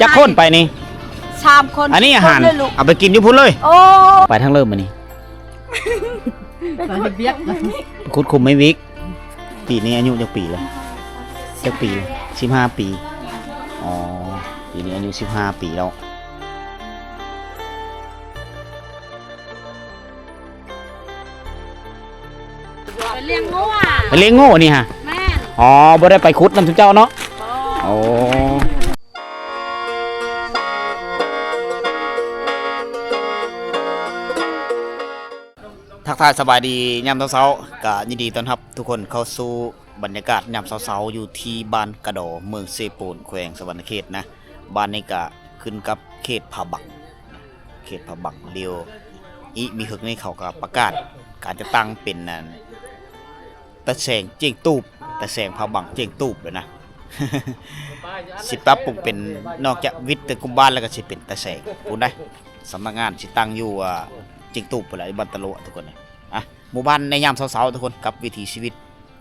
จักคนไปนี่3 คนอันนี้อาหารเอาไปกินอยู่พุ่นเลยโอ้ไปทั้งเริ่มมานี่คุดคุมไม่วิกปีนี้อายุจักปีเลยจักปีเลย15 ปีอ๋อปีนี้อายุ15 ปีแล้วไปเลี้ยงโง่ไปเลี้ยงโง่นี่ฮะแม่อ๋อบ่ได้ไปคุดนำทุกเจ้าเนาะโอ้ทักทายสบายดียามเช้าๆก็ยินดีต้อนรับทุกคนเข้าสู่บรรยากาศยามเช้าๆอยู่ที่บ้านกระดอเมืองเซปูนแขวงสวรรณเขตนะบ้านนี้ก็ขึ้นกับเขตผาบักเดียวอีมีหึกนี่เขาก็ประกาศการจะตั้งเป็นตะแสงเจียงตูบตะแสงผาบักเจียงตูบเลยนะ สิปรับปรุงเป็นนอกจากวิทย์กุมบ้านแล้วก็สิเป็นตะแสงพูดได้สำนักงานสิตั้งอยู่เจียงตูบไปเลยบ้านตะโลทุกคนเลยอ่ะหมู่บ้านในยามเช้าๆทุกคนกับวิถีชีวิต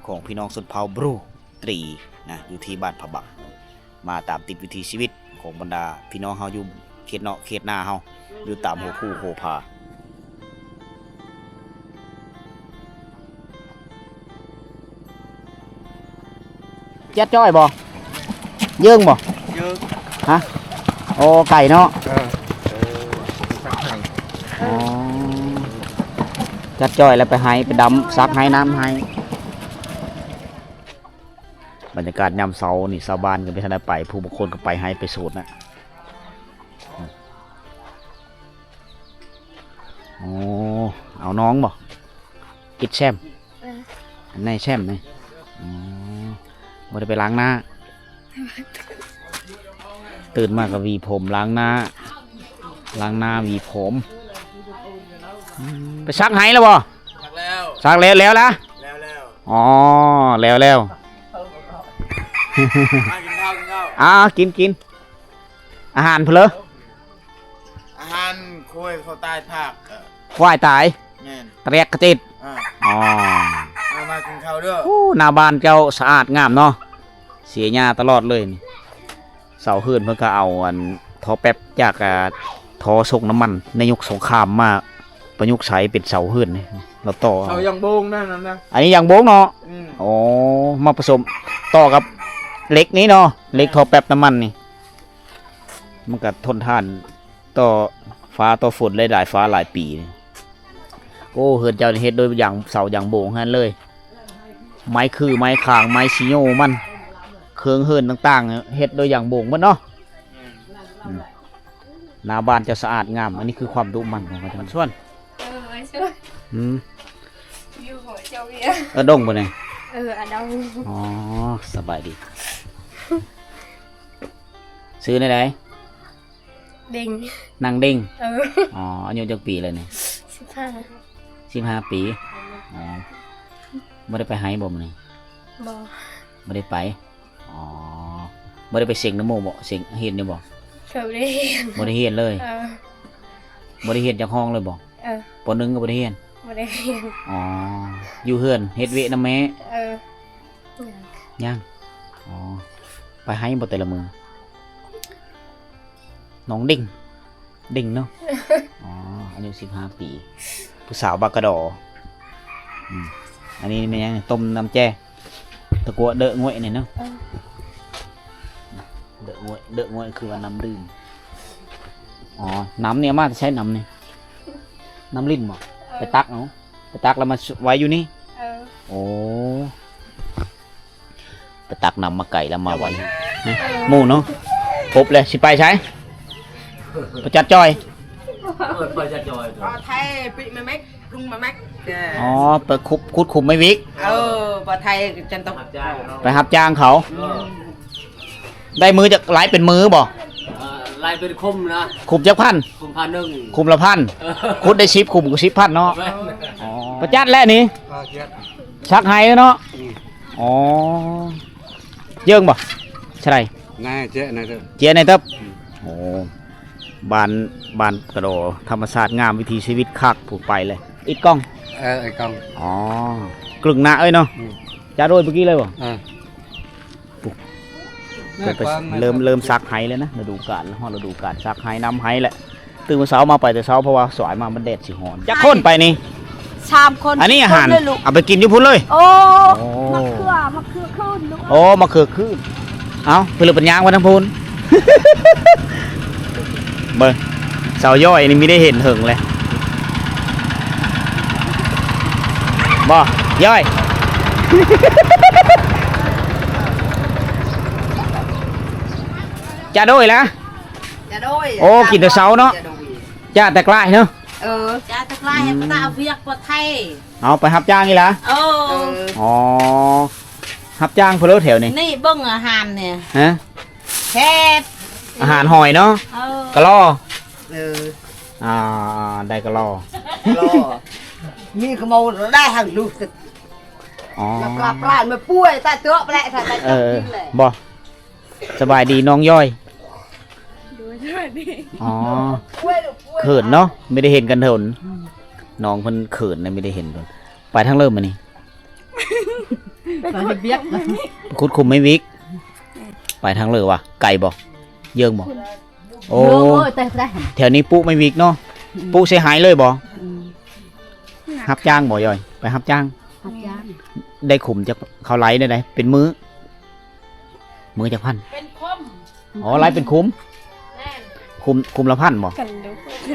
ของพี่น้องชนเผ่าบรูตรีนะอยู่ที่บ้านผาบักมาตามติดวิถีชีวิตของบรรดาพี่น้องเฮาอยู่เขตเนาะเขตนาเฮาอยู่ตามหัวคู่โหพายัดจ้อยบ่เยื่องบ่เยอะฮะโอ้ไก่เนาะอ๋อจัดจ้อยแล้วไปให้ไปดำซักให้น้ำให้บรรยากาศยามเช้านี่ชาวบ้านก็ไปทางใดไปผู้บางคนก็ไปให้ไปสูตรนะโอ้เอาน้องบ่กิดแช่มอันไหนแช่มนี่อ๋อบ่ได้ไปล้างหน้าตื่นมาก็วีผมล้างหน้าวีผมไปซักให้แล้วบ่ซักแล้วนะอ๋อแล้วกินอาหารเพลออาหารคุยเขาตายภาคควายตายเตรียกกระติดอ๋อมากินข้าวด้วยโอ้หน้าบ้านเจ้าสะอาดงามเนาะเสียหญ้าตลอดเลยนี่เสาหื่นเพิ่นก็เอาท่อแป๊บจากท่อส่งน้ำมันในยุคสงครามมาประยุกต์ใช้เป็นเสาหื่นนี่เราต่อเอาอย่างโบงนั่นนะอันนี้อย่างโบงเนาะอ๋อมาผสมต่อกับเหล็กนี้เนาะเหล็กท่อแป๊บน้ำมันนี่มันก็ทนทานต่อฟ้าต่อฝนหลายฟ้าหลายปีโอ้เฮือนเจ้าเฮ็ดโดยอย่างเสาอย่างโบงหั่นเลยไม้คือไม้คางไม้ชิโยมันเครื่องเฮือนต่างๆเฮ็ดโดยอย่างโบงมันเนาะหน้าบ้านจะสะอาดงามอันนี้คือความดุมันของมันส่วนอยู่หัวเจ้าเวียดงบ่เนี่ยอันดงอ๋อสบายดีซื้อในไหนดิ่งนางดิ่งอ๋ออายุจักปีเลยเนี่ย15 ปีอ๋อไม่ได้ไปไฮบ่มนี่บ่ไม่ได้ไปอ๋อไม่ได้ไปเสียงน้ำโมบ่เสียงเห็นเนี่ยบ่ไม่ได้เห็นเลยไม่ได้เห็นจากห้องเลยบ่ป.1ก็ไม่ได้เห็นอ๋ออยู่เฮือนเฮ็ดเวะน้ำแม่ยังอ๋อไปไฮบ่แต่ละมือน้องดิ่งเนาะอ๋ออายุ15 ปีผู้สาวบากกระดออันนี้เป็นยังต้มน้ำแจ่ตะกัวเดอะงวยนี่เนาะเดอะงวยคือว่าน้ำดื่มอ๋อน้ำเนี่ยมาจะใช้น้ำนี่น้ำลิ้นบ่ไปตักเนาะไปตักแล้วมาไว้อยู่นี่โอ้ไปตักน้ำมาไก่แล้วมาไว้หมูเนาะครบเลยสิไปใช้ประจัดจอยไทยปิมาแม็กลุงมาแม็กอ๋อไปคุดคุมไม่วิกปไทยจันต้องไปหับจ้างเขาได้มือจากหลายเป็นมือบ่ลายเป็นคุมนะคุมจักพันคุม1,000คุมละ1,000คุดได้10คุมก็10,000เนาะอ๋อประจัดแล้วนี่ชักไห้เนาะอ๋อเยื่องบ่ใช่นายเจ๊นายเติบโอ้บ้านกระโดธรรมศาสตร์งามวิถีชีวิตคักผูกไปเลยอีกกล้องไอ้กล้องอ๋อกลึงหน้าเนาะจะโดยเมื่อกี้เลยบ่ เพิ่นไปเริ่มซักไห้แล้วนะฤดูกาลฮอดฤดูกาลซักไห้น้ำไห้แหละตื่นมื้อเช้ามาไปแต่เช้าเพราะว่าสายมามันแดดสิร้อนจักคนไปนี่ 3 คน อันนี้อาหาร คนเลยลูก เอาไปกินอยู่พุ่นเลย โอ้ โอ้ มะเขือขึ้นลูก โอ้มาเขือคืนเอาเพื่อเป็นยางวันทั้งพูน เบิ่งเสาย่อยนี่ไม่ได้เห็นถึงเลยบ่ย่อย จะด้วยละ จะโดย โอ้กินแต่เช้าเนาะ จะแต่ใกล้เนาะ จะตะกร้าให้ป้าเอาเวียกปลาไทย เอาไปรับจ้างนี่ละ โอ้ อ๋อรับจ้างเพลแถวนี่ นี่เบิ่งอาหารเนี่ย ฮะ แซ่บ อาหารหอยเนาะ กระลอได้กระลอ มีขโมยได้หังลูก อ๋อ ปลาปลามาป่วยตาเตอะไปแล้วตา เออบ่สบายดีน้องย่อยอ๋อเขินเนาะไม่ได้เห็นกันเถอะน้องเพิ่นเขินนะไม่ได้เห็นเพิ่นไปทางเริ่มมานี่ ไปเบียก คุดคุมไม่วิกไปทางเริ่มว่ะไก่บ่เยิงบ่โอ้ แต่ได้ แถวนี้ปุ๊ไม่วิกเนาะปุ๊เสียหายเลยบ่รับจ้างบ่ย่อยไปรับจ้างได้ขุมจากเขาไล่ได้ไหนเป็นมื้อจากพัน เป็นคม อ๋อไล่เป็นคุ้มคุมละพันบ่ กันดู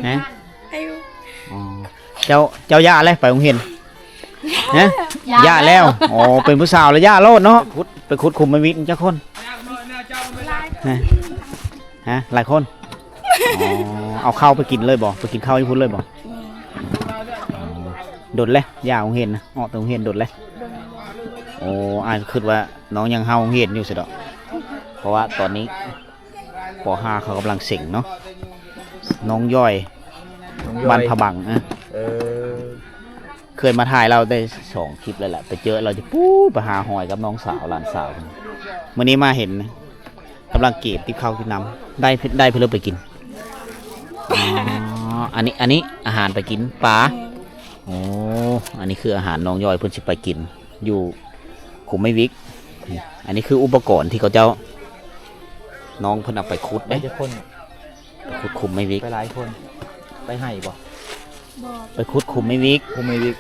นะ ให้ อ๋อเจ้าย่าอะไรไปโรงเรียนนะย่าแล้วอ๋อเป็นผู้สาวแล้วย่าโลดเนาะไปขุดคุมไม่วิกจักคนฮะหลายคนอ๋อเอาข้าวไปกินเลยบ่ไปกินข้าวให้พุ่นเลยบ่โดดเลยย่าโรงเรียนนะออกจากโรงเรียนโดดเลยโอ้อ่านคิดว่าน้องยังเฮาโรงเรียนอยู่สิดอกเพราะว่าตอนนี้ป .5 เขากำลังเส็งเนาะน้องย่อยบ้านผบังนะเคยมาถ่ายเราได้2 คลิปแล้วแหละไปเจอเราจะปู๊ไปหาหอยกับน้องสาวหลานสาววันนี้มาเห็นกำลังเก็บที่เข้าที่น้ำได้เพื่อไปกินอ๋ออันนี้อาหารไปกินปลาโอ้อันนี้คืออาหารน้องย่อยเพื่อนสิไปกินอยู่ขุมไม่วิกอันนี้คืออุปกรณ์ที่เขาเจ้าน้องเพิ่นเอาไปขุด ไป ได้ จะคน ขุดขุมไม่วิก ไปหลายคนไปให้บ่ ไปขุดขุมไม่วิก คุมไม่วิก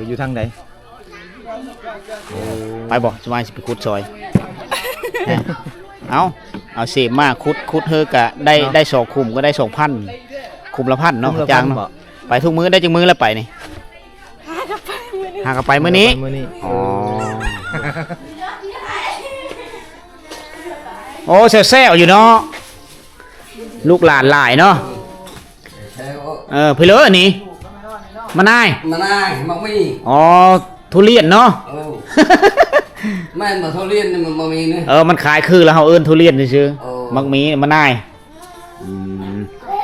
อยู่ทางไหน ไปบอกสบายสิไปขุดซอย เอาเสพมากขุดเฮอกะได้2 คุมก็ได้ 2,000 คุมละพันเนาะจางเนาะไปทุกมื้อได้จังมื้อแล้วไปนี่หากไปมื้อนี้ มื้อนี้ อ๋อโอ้แซ่ๆอยู่เนาะลูกหลานหลายเนาะพี่เลอนี่มานาย มาได้มักมี อ๋อทุเรียนเนาะ แม่นบ่ทุเรียนนี่มันบ่มีนี่ มันขายคือแล้วเฮาเอิ้นทุเรียนซื่อ โอ้ มักมีมานาย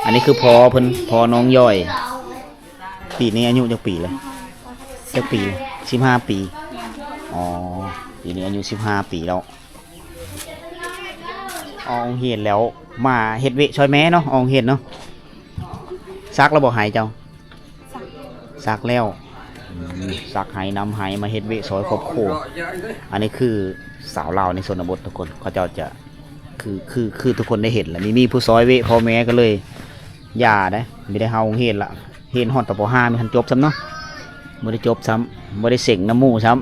อันนี้คือพอเพิ่นพอน้องย่อย ปีนี้อายุจักปีเลยจักปี15 ปีอ๋อปีนี้อายุ15 ปีแล้วอองเห็นแล้วมาเฮ็ดเวะช่วยแม่เนาะอองเห็นเนาะซักแล้วบ่หายเจ้าซักแล้วซักหายน้ำหายมาเฮ็ดเวะซอยครอบครัวอันนี้คือสาวลาวในชนบททุกคนเขาเจ้าจะคือทุกคนได้เห็นแล้วมีผู้ซอยเวะพ่อแม่ก็เลยย่าได้ไม่ได้เฮาเฮ็ดละเฮ็ดฮอดตป .5 ไม่ทันจบซ้ำเนาะบ่ได้จบซ้ำบ่ได้เส็งน้ำหมู่ซ้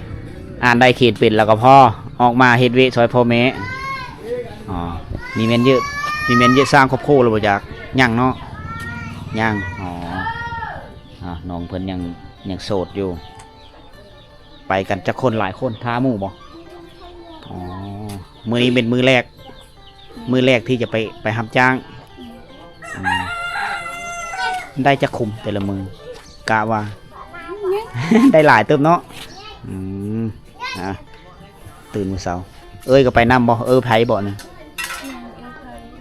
ำอ่านได้เขียนเป็นแล้วก็พอออกมาเฮ็ดเวะซอยพ่อแม่อ๋อมีเมนเยอะสร้างครอบครัวแล้วบ่จักยังเนาะยังอ๋อน้องเพิ่นยังโสดอยู่ไปกันจักคนหลายคนท้าหมู่บ่อ๋อมื้อนี้เป็นมื้อแรกที่จะไปรับจ้างได้จักคุมแต่ละมือกะว่า ได้หลายเติมเนาะตื่นมื้อเช้าเอ้ยก็ไปนำบ่ไผบ่เนี่ย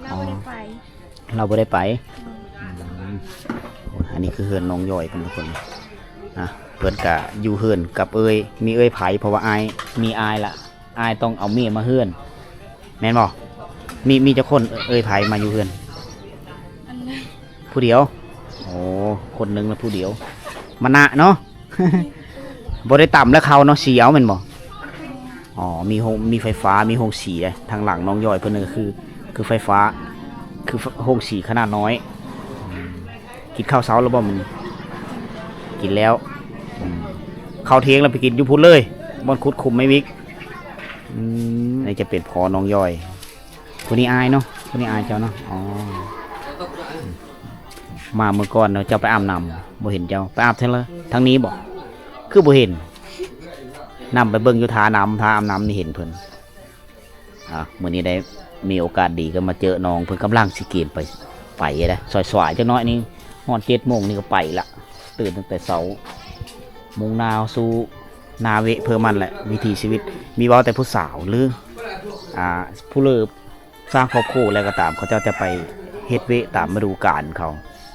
เราไม่ได้ไป เราบ่ได้ไปอันนี้คือเฮือนน้องย่อยเป็นทุกคนเพิ่นกะอยู่เฮือนกับมีไผเพราะว่ามีอายละอายต้องเอาเมียมาเฮือนแม่นบ่มีเจ้าคนไผมาอยู่เฮือนผู้เดียวโอ้คนหนึงแล้วผู้เดียวมานะเนาะ บ่ได้ต่ำแล้วเขาเนาะเสียวแม่นบ่ อ๋อมีไฟฟ้ามีโรงสีเลยทางหลังน้องย่อยเพิ่นก็คือไฟฟ้าคือโรงสีขนาดน้อยกินข้าวเช้าแล้วบ่มึงกินแล้วข้าวเที่ยงแล้วไปกินอยู่พุ่นเลยบ่อนคุดคุมไม่วิกนี่จะเป็นพอน้องย่อยคนนี้อายเนาะคนนี้อายเจ้าเนาะอ๋อมาเมื่อก่อนเนาะเจ้าไปอาบน้ำบ่เห็นเจ้าไปอาบเท่าเลยทางนี้บ่คือบ่เห็นนำไปเบิ่งอยู่ท่าน้ำท่าอาบน้ำนี่เห็นเพิ่นมื้อนี้ได้มีโอกาสดีก็มาเจอน้องเพิ่นกำลังสิเกมไปได้สวยๆจักหน่อยนี่ฮอด 7:00 นนี่ก็ไปละตื่นตั้งแต่เช้ามุ่งหน้าสู่นาเวเพื่อมันแหละวิถีชีวิตมีเว้าแต่ผู้สาวหรือผู้เลิกสร้างครอบครัวแล้วก็ตามเขาจะไปเฮ็ดเวตามฤดูกาลเขา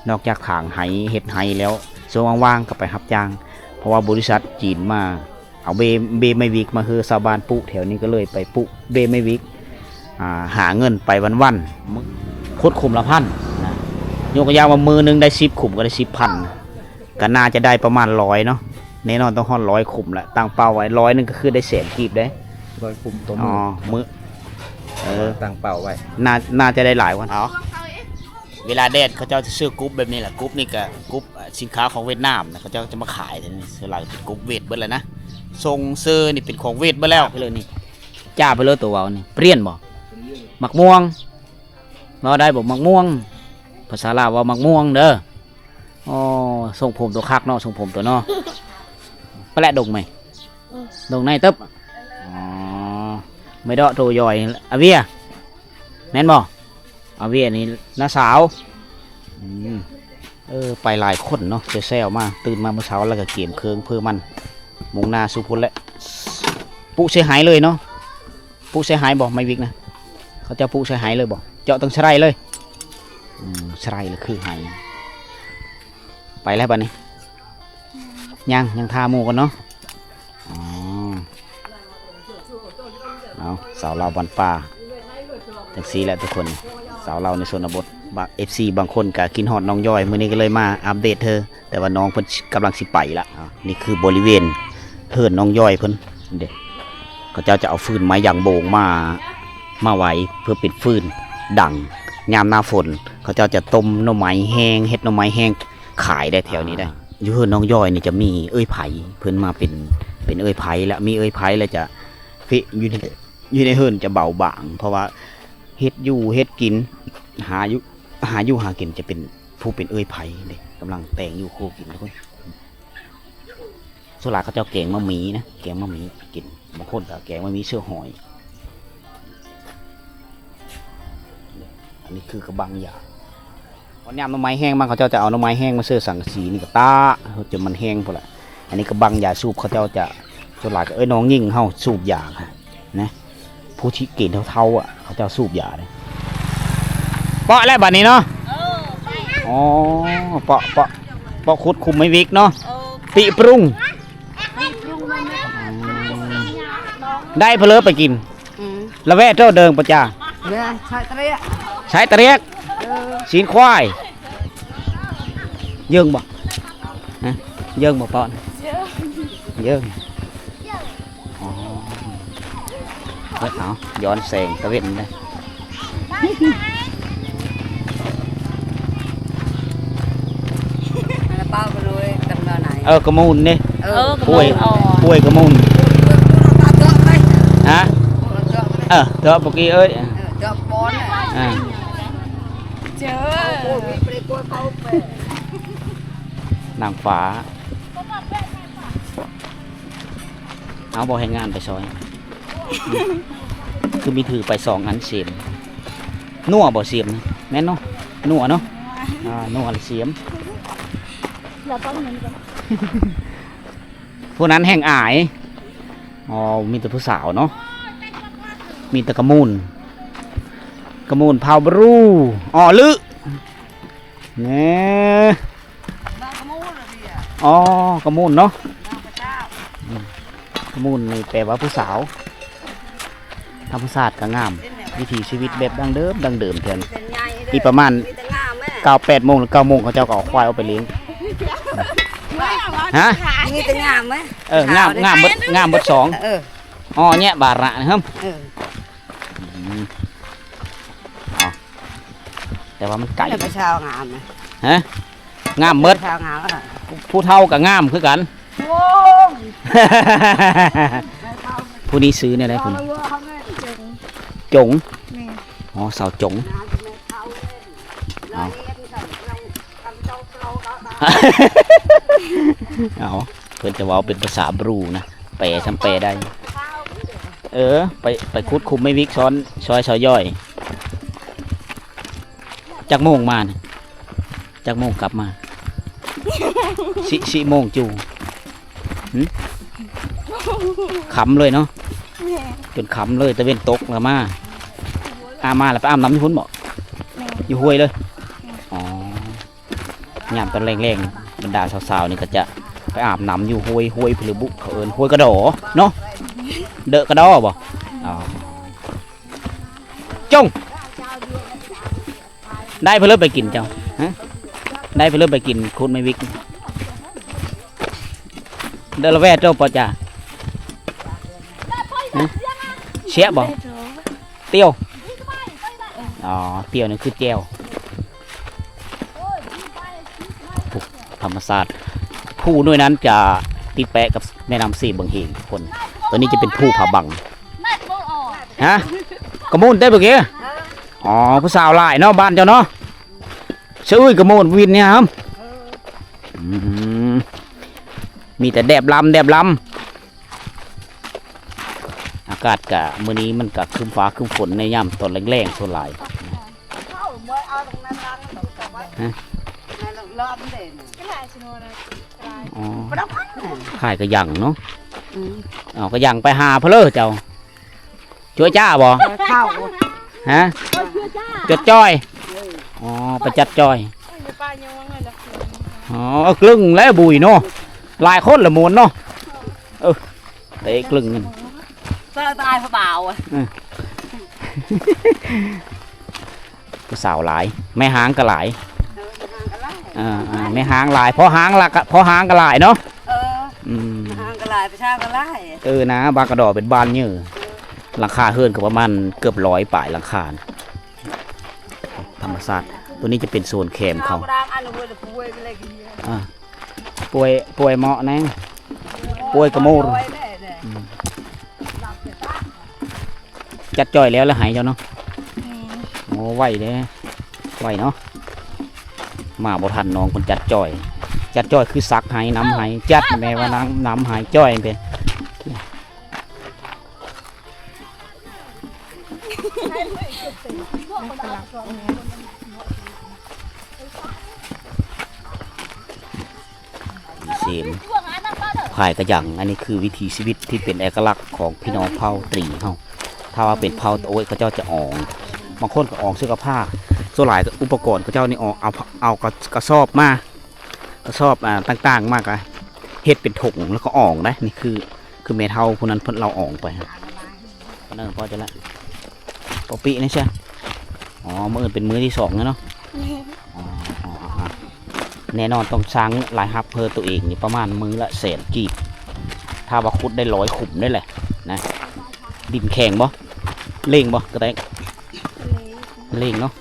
นอกจากทางไหเฮ็ดไหแล้วช่วงว่างๆก็ไปรับจ้างเพราะว่าบริษัทจีนมาเอาเบไม่วิกมาคือชาวบ้านปุแถวนี้ก็เลยไปปุเบไม่วิกหาเงินไปวันๆคุดคุมละพันนะยกตัวอย่างว่ามือนึงได้10ขุมก็ได้10,000ก็น่าจะได้ประมาณ100เนาะแน่นอนต้องฮอด100ขุมละตั้งเป้าไว้100นึงก็คือได้100,000กีบได้ 100คุมตัว อ๋อ มือ มือ ตั้งเป้าไว้ น่าจะได้หลายวันเวลาแดดเขาเจ้าจะซื้อกรุ๊ปแบบนี้แหละกรุ๊ปนี่ก็กรุ๊ปสินค้าของเวียดนามนะเขาเจ้าจะมาขายนี่ส่วนหลักเป็นกรุ๊ปเวทเบิดแล้วนะทรงเซอร์นี่เป็นของเวทเบิดแล้วไปเลยนี่จ้าไปเลยตัวเว้านี่เปรี้ยนบ่มักม่วงเราได้บอกมักม่วงภาษาลาวว่ามักม่วงเด้ออ๋อทรงผมตัวคักเนาะทรงผมตัวเนาะไปแลดงไหมดงในตึ๊บอ๋อไม่ดอกตัวย่อยอาเวียแม่นบ่อาเวียนี่น้าสาวไปหลายคนเนาะแซวมาตื่นมาเมื่อเช้าแล้วก็เก็บเครื่องเพื่อมันมุ่งหน้าสุพลแล้วปุ๊เสียหายเลยเนาะปุ๊เสียหายบ่ไม่วิกนะเขาจะปุ๊เสียหายเลยบ่เจาะตั้งสไลด์เลยสไลด์เลยคือหายไปแล้วบัดนี้ยังทาหมูกันเนาะเอาสาวเราบันป่าจังซีแหละทุกคนสาวเราในชนบทFC บางคนก็กินฮอดน้องย่อยมื้อนี้ก็เลยมาอัปเดตเธอแต่ว่าน้องเพิ่นกำลังสิไปละนี่คือบริเวณเฮือนน้องย่อยเพิ่นเด้เขาเจ้าจะเอาฟืนไม้อย่างโบงมาไว้เพื่อปิดฟืนดังยามหน้าฝนเขาเจ้าจะต้มหน่อไม้แห้งเฮ็ดหน่อไม้แห้งขายได้แถวนี้ได้อยู่เฮือนน้องย่อยนี่จะมีเอ้ยไผ่เพิ่นมาเป็นเอ้ยไผ่แล้วมีเอ้ยไผ่แล้วจะอยู่ในเฮือนจะเบาบางเพราะว่าเฮ็ดอยู่เฮ็ดกินหาอยู่หากินจะเป็นผู้เป็นเอ้ยไผ่เด้กำลังแต่งอยู่โคกินทุกคนส่วนหลายเขาเจ้าแกงมะหมี่นะแกงมะหมี่กินบางคนก็แกงมะหมี่เชื่อหอยอันนี้คือกระบังยาพอยามหน่อไม้แห้งมาเขาเจ้าจะเอาหน่อไม้แห้งมาเชื่อสังกะสีนี่ก็ตาจนมันแห้งพอละอันนี้กระบังยาสูบเขาเจ้าจะส่วนหลายก็น้องยิ่งเฮาสูบยาค่ะนะผู้ที่กินเท่าเขาเจ้าสูบยาเลยเปาะแล้วบัดนี้เนาะอ๋อเปาะคุดคุมไม่วิกเนาะปีปรุงได้เพลอไปกินละแวะเจ้าเดิมปะจ้าใช้ตะเรียกสีนควายเยิ่งบ่เยิ่งบ่เปาะเยิ่งอ๋อเอาย้อนแสงตะเวนได้กระมูลนี่ป่วยกระมูลฮะเถอะปกี้เอ้ยนางฟ้าเอาบอให้งานไปซอยคือมีถือไป2 อันเสียมนัวบ่เสียมแม่นเนาะนัวเนาะนัวเสียมผู้นั้นแห่งอายมีแต่ผู้สาวเนาะมีแต่กระมูลพาวบรูลึเนี่ยกระมูลเนาะกระมูลนี่แปลว่าผู้สาวธรรมศาสตร์ก็งามวิถีชีวิตแบบดังเดิมเถื่อนที่ประมาณ 9-8 โมงหรือ 9 โมงเขาเจ้าก็เอาควายเอาไปเลี้ยงฮะ นี่จะงามไหม งามเบิด2 อ๋อเนี่ยบาระนะครับ เออ แต่ว่ามันไก่ แล้วไปชาวงามนะ ฮะงามเมิด ชาวงามแล้ว ผู้เฒ่ากับงามคือกัน โอ้ย ผู้นี้ซื้อเนี่ยได้คุณ จง จง แม่ อ๋อสาวจง เอาเพิ่นจะเว้าเป็นภาษาบรูนะแปลทำแปลได้ ไปคุดคุมไม่วิกซ้อนซอยย่อยจากโมงมาเนี่ยจากโมงกลับมาสิโมงจูขำเลยเนาะ แม่ จนขำเลยตะเวนตกแล้วมามาแล้วไปอาบน้ำที่พุ่นบ่ แม่ อยู่ห้วยเลยอ๋อยามตอนแรงๆบรรดาสาวๆนี่ก็จะไปอาบน้ำอยู่ห้วยพลือบุเขาเอิ้นห้วยกระโดเนาะเดอะกระดอบ่อ๋อจงได้เพื่อไปกินเจ้าฮะได้เพื่อไปกินคุณไม่วิกเดลแวดเจ้าปอจ่าเชี่ยบ่ ได้โถ เตี้ยวอ๋อเตี้ยวนี่คือแก้วธรรมศาสตร์ผู้ด้วยนั้นจะติดแปะกับแม่น้ำสี่บางเหงทุกคนตัวนี้จะเป็นผู้ผาบังฮะกระมูลได้บ่เกี้อ๋อผู้สาวหลายเนาะบ้านเจ้าเนาะชื่อกระมูลวินเนี่ยครับมีแต่แดบลำอากาศกะมื้อนี้มันกะครึ้มฟ้าครึ้มฝนในย่ำตอนแรงๆส่วนหลายฮะ ก็หลายชนวนนะหลาย อ๋อขายกระยังเนาะเอากระยังไปหาเพลอเจ้าช่วยจ้าบ่ เข้า ฮะจัดจ้อยอ๋อไปจัดจ้อย เดี๋ยวป้ายังว่าไงล่ะ อ๋อกลึงแล้วบุยเนาะหลายคนละมวนเนาะเตะกลึงกัน ตายเพราะเบาอ่ะ ผู้สาวหลายแม่หางก็หลายแม่หางหลายเพราะหางหลักเพราะหางก็หลายเนาะ ห่างกันหลายไปชาวกันไล่ นะบางกระดอเป็นบ้านเยอะหลังคาเฮือนก็ประมาณเกือบ100ป่ายหลังคาธรรมศาสตร์ตัวนี้จะเป็นโซนแคมเขาป่วยเหมาะนะป่วยกระโมรจัดจ่อยแล้วหายเจ้าเนาะโอ้ไหวเด้ไหวเนาะมาบ่ทันน้องคนจัดจ่อยคือซักหายน้ำหายจัดแม่ว่าน้ำหายจ่อยเป็นเสียมพายกระยังอันนี้คือวิถีชีวิตที่เป็นเอกลักษณ์ของพี่น้องเผ่าตรีเฮาถ้าว่าเป็นเผ่าโอ้ยเขาเจ้าจะอ่องบางคนก็อ่องเสื้อผ้าส่วนหลายอุปกรณ์เขาเจ้านี่เอากระสอบมากระสอบต่างๆมากอะเฮ็ดเป็นถุงแล้วก็อ่องได้นี่คือเมทัลพวกนั้นเพิ่นเราอ่องไปครับนั่นพอจะละปอปีนี่ใช่อ๋อมื้ออื่นเป็นมื้อที่2แล้วเนาะแน่นอนต้องสร้างรายรับเพื่อตัวเองนี่ประมาณมื้อละ100,000 กีบถ้าว่าขุดได้100 ขุมได้แหละนะดินแข็งบ่เล่งบ่กระแตกเล่งเนาะ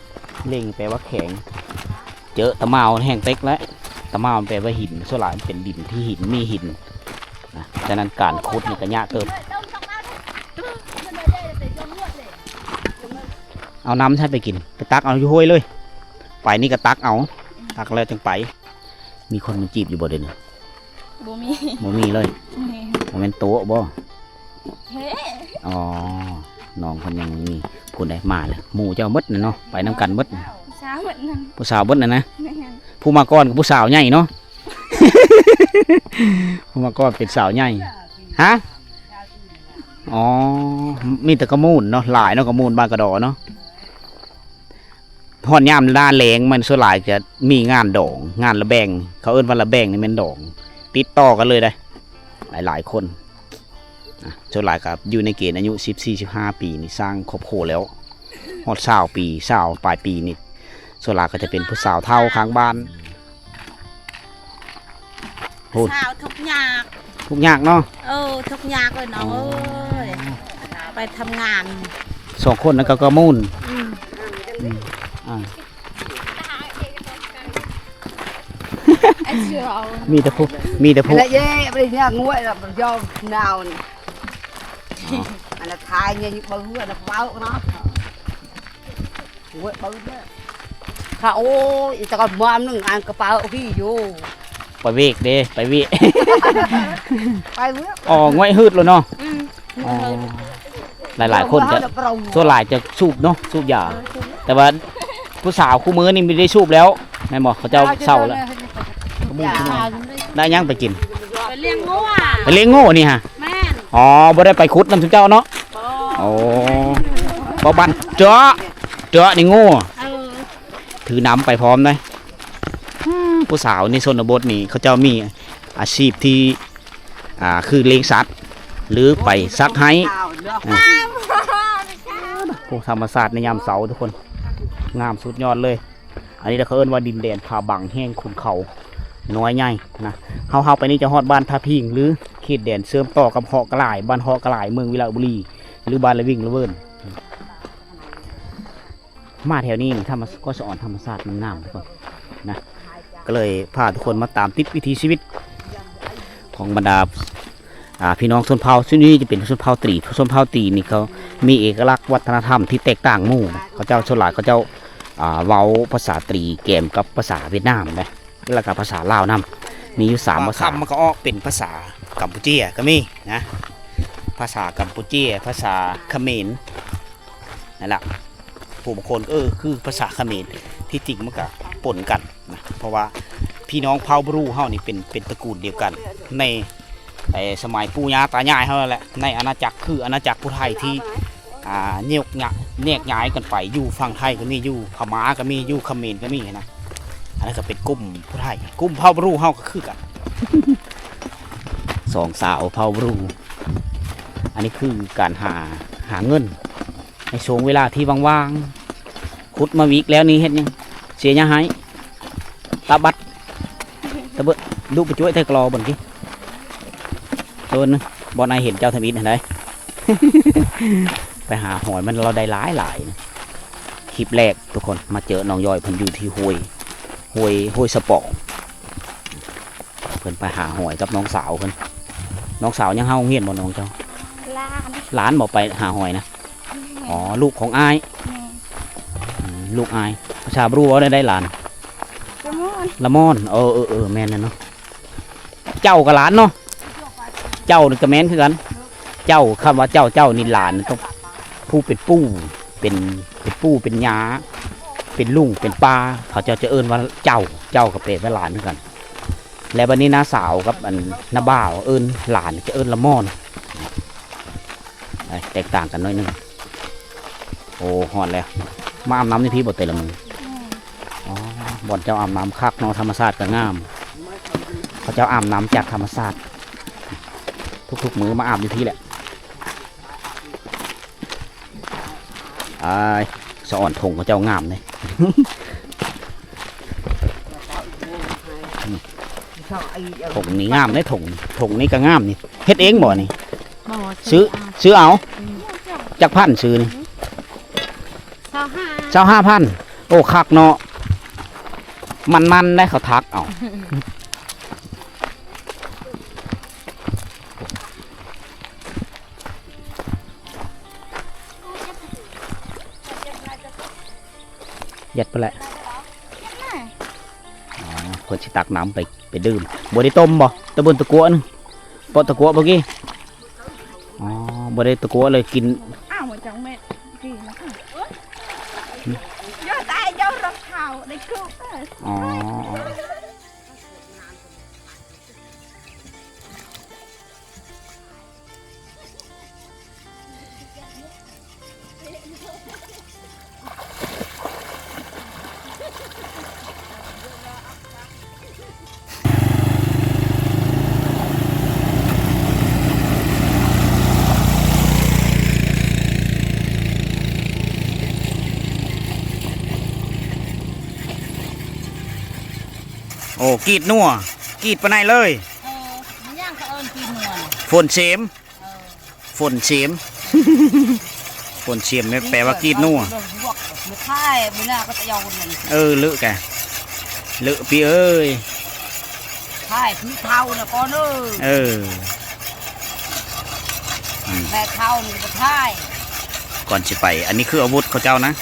เล่งแปลว่าแข็งเจอตะเมาแห้งเต็กแล้วตะเมาแปลว่าหินส่วนหลายเป็นดินที่หินมีหินนะฉะนั้นการขุดนี่ก็ยากเกินเอาน้ำใช้ไปกินไปตักเอาอยู่ห้วยเลยไปนี่ก็ตักเอาตักแล้วจังไปมีคนมาจีบอยู่บ่เด่น บ่มี บ่มีเลย แม่ บ่แม่นโต๊ะบ่ เฮ้ อ๋อน้องคนยังมีผู้ใดมาเลยหมู่เจ้าหมดน่ะเนาะไปนํกันหมด สาวเหมือนนั้น ผู้สาวหมดน่ะนะ แม่น ผู้มาก่อนกับผู้สาวใหญ่เนาะ ผู้มาก่อนเป็นสาวใหญ่ฮะอ๋อมีแต่กระมูลเนาะหลายเนาะกระมูลบ้านกระดอเนาะพอนยามหน้าแรงมันส่วนหลายจะมีงานดองงานระแบงเขาเอิ้นว่าระแบงนี่เป็นดองติดต่อกันเลยได้หลายคนส่วนหลายครับอยู่ในเกณฑ์อายุ14-15 ปีนี่สร้างครอบครัวแล้วฮอด20 ปี20ปลายปีนี่ส่วนหลายก็จะเป็นผู้สาวเท่าข้างบ้านโห สาวทุกอยาก ทุกอย่างเนาะ ทุกอยากเลยน้องเอ้ย ไปทำงาน 2 คนนั้นก็มูนอ่า ไอ้เสือเอา มีแต่ผู้ Là dê bây giờ nguội là do nào này. Là thai như bự là bao nó. Nguội bự đó. Khá ôi, ta còn mồm nó ăn cái bao cái vô. ไปเวกเด้ไปเวก Bay bước. อ๋อง่อยฮืดเลยเนาะอ๋อหลายๆคนจะ ส่วนหลายจะสูบเนาะสูบยาแต่ว่าผู้สาวคู่มือนี่ไม่ได้สูบแล้วแม่นบอกเขาเจ้าเศร้าแล้วได้ยังไปกิน ไปเลี้ยงงัว ไปเลี้ยงโง่นี่ฮะ แม่น อ๋อบ่ได้ไปขุดนำทุกเจ้าเนาะโอ้บ่บันเจาะนี่โง่ เออ ถือน้ำไปพร้อมเลยผู้สาวในชนบทนี่เขาเจ้ามีอาชีพที่คือเลี้ยงสัตว์หรือไปซักไห้พวกธรรมศาสตร์ในยามเสาร์ทุกคนงามสุดยอดเลย อันนี้เขาเอิ้นว่าดินแดนผาบังแห้งขุนเขาน้อยใหญ่นะเฮาไปนี่จะฮอดบ้านท่าพิงหรือเขตแดนเชื่อมต่อกับเหาะกระหล่ายบ้านเหาะกระหล่ายเมืองวิลาบุรีหรือบ้านละวิ่งละเวินมาแถวนี้นี่ก็สอนธรรมศาสตร์มันงามทุกคนนะก็เลยพาทุกคนมาตามติดวิถีชีวิตของบรรดาพี่น้องชนเผ่าซึ่งนี่จะเป็นชนเผ่าตรีชนเผ่าตรีนี่เขามีเอกลักษณ์วัฒนธรรมที่แตกต่างหมู่นะเขาเจ้าชนหลายเขาเจ้าเว้าภาษาตรีแกมกับภาษาเวียดนามนะแล้วก็ภาษาลาวนำมีอยู่3ภาษามันก็ออกเป็นภาษากัมพูชีก็มีนะภาษากัมพูชีภาษาเขมรนั่นแหละผู้บางคนคือภาษาเขมรที่จริงมันก็ปนกันนะเพราะว่าพี่น้องเผ่าบรูเฮานี่เป็นตระกูลเดียวกันในสมัยปู่ย่าตายายเฮาแหละในอาณาจักรคืออาณาจักรผู้ไทยที่แยกย้ายกันไปอยู่ฝั่งไทยก็มีอยู่พม่าก็มีอยู่เขมรก็มีนะอันนั้นก็เป็นกลุ่มผู้ไทยกลุ่มเผ่าบรูเฮาก็คือกัน 2 สาวเผ่าบรูอันนี้คือการหาเงินในช่วงเวลาที่ว่างๆขุดมาวิกแล้วนี่เฮ็ดยังเสียยังไงตาบัดตะเบะดูไปช่วยไทยกลอบนกี้โดนบอลนายเห็นเจ้าทมิตรเห็นไหม ไปหาหอยมันเราได้หลายนะคลิปแรกทุกคนมาเจอน้องย่อยเพิ่นอยู่ที่ห้วยสปองเพิ่นไปหาหอยกับน้องสาวเพิ่นน้องสาวยังเฮาเฮียนบ่น้องเจ้า หลานบอกไปหาหอยนะอ๋อลูกของอายลูกอายประชาบรู้ว่าได้หลานละม่อนแม่นนะเนาะเจ้ากับหลานเนาะเจ้านี่ก็แม่นคือกันเจ้าคำว่าเจ้านี่หลานต้องผู้เป็นปู่เป็นปู่เป็นยาเป็นลุงเป็นป้าเขาจะเอิ้นว่าเจ้ากับเป็ดว่าหลานเหมือนกันแล้ววันนี้น้าสาวกับอันน้าบ่าวเอิ้นหลานจะเอิ้นละม่อนแตกต่างกันน้อยนึงโอ้หอนแล้วมาอาบน้ำในพี่บ่เตะละมึงอ๋อบ่อนเจ้าอาบน้ำคักเนาะธรรมศาสตร์ก็งามเขาเจ้าอาบน้ำจากธรรมศาสตร์ทุกๆมื้อมาอาบอยู่ที่แหละสะอ่อนทงเขาเจ้างามเลย ถงนี่งามได้ถงนี่ก็งามนี่เฮ็ดเองบ่นี่ซื้อเอาจักพันซื้อนี่25,000โอ้คักเนาะมันได้เขาทักเอายัดไปแหละคนสิตักน้ำไปดื่มบ่ได้ต้มบ่ตะบนตะกัวนึงปอตะกัวบ่กี้อ๋อบ่ได้ตะกัวเลยกินอ้าวจังแม่กี่นะย่อตายย่อรองเท้าได้ครูอ๋อโอ้กรีดนัวกรีดปะไหนเลย มันย่างเขาเอิญกินนวลฝนเสม คนเชียมไม่แปลว่ากรีดนัว ไม่ใช่ไม่น่าก็จะยาวคนนั้น เลอะแกเลอะพี่เอ้ย ใช่พี่เท่านะก่อนเเออ แม่เท่านี่ก็ใช่ ก่อนสิไป อันนี้คืออาวุธเขาเจ้านะ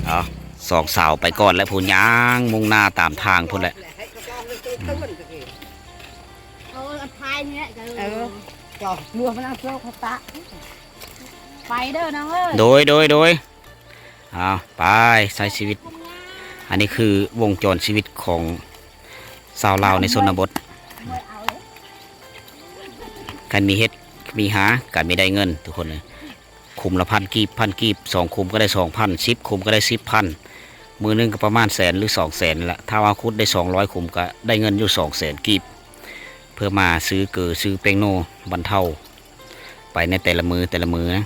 เอาสองสาวไปก่อนแล้วพูนย่างมุ่งหน้าตามทางพูนแหละ เอาพายเนี่ยจะ จอกนัวมันเอาเสื้อเขาตะ ไปเด้อน้องเอ้ย โดยเอาไปใช้ชีวิต อันนี้คือวงจรชีวิตของชาวลาวในชนบทการมีเฮ็ดมีหาการมีได้เงินทุกคนเลยคุมละ1,000 กีบ2 คุมก็ได้ 2,000 10 คุมก็ได้ 10,000 มือนึงก็ประมาณ100,000 หรือ 200,000ละถ้าว่าคุดได้200 คุมก็ได้เงินอยู่ 200,000 กีบเพื่อมาซื้อเกลือซื้อแป้งโนบรรเทาไปในแต่ละมือนะ